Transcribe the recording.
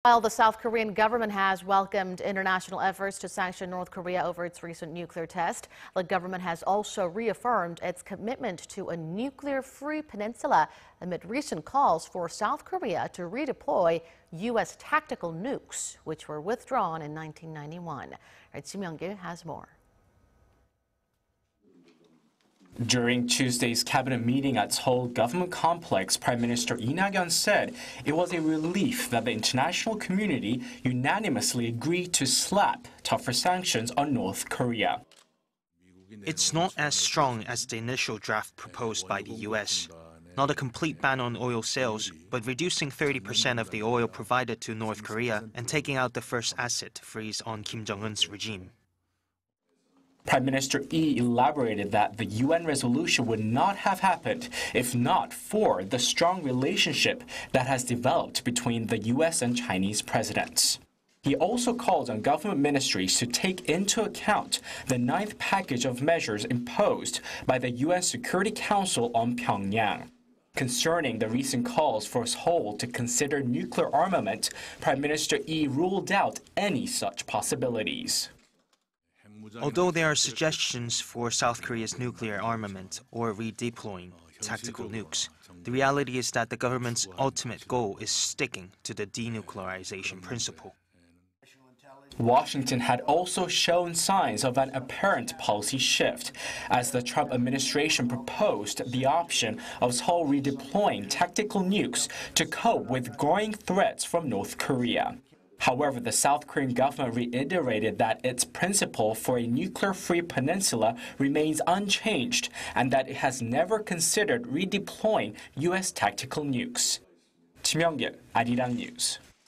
While the South Korean government has welcomed international efforts to sanction North Korea over its recent nuclear test, the government has also reaffirmed its commitment to a nuclear-free peninsula amid recent calls for South Korea to redeploy U.S. tactical nukes, which were withdrawn in 1991. Ji Myung-kil has more. During Tuesday's cabinet meeting at Seoul Government Complex, Prime Minister Lee Nak-yon said it was a relief that the international community unanimously agreed to slap tougher sanctions on North Korea. It's not as strong as the initial draft proposed by the U.S. Not a complete ban on oil sales, but reducing 30% of the oil provided to North Korea and taking out the first asset freeze on Kim Jong-un's regime. Prime Minister Lee elaborated that the UN resolution would not have happened if not for the strong relationship that has developed between the US and Chinese presidents. He also called on government ministries to take into account the ninth package of measures imposed by the UN Security Council on Pyongyang. Concerning the recent calls for Seoul to consider nuclear armament, Prime Minister Lee ruled out any such possibilities. Although there are suggestions for South Korea's nuclear armament or redeploying tactical nukes, the reality is that the government's ultimate goal is sticking to the denuclearization principle. Washington had also shown signs of an apparent policy shift, as the Trump administration proposed the option of Seoul redeploying tactical nukes to cope with growing threats from North Korea. However, the South Korean government reiterated that its principle for a nuclear-free peninsula remains unchanged and that it has never considered redeploying U.S. tactical nukes. Ji Myung-kil, Arirang News.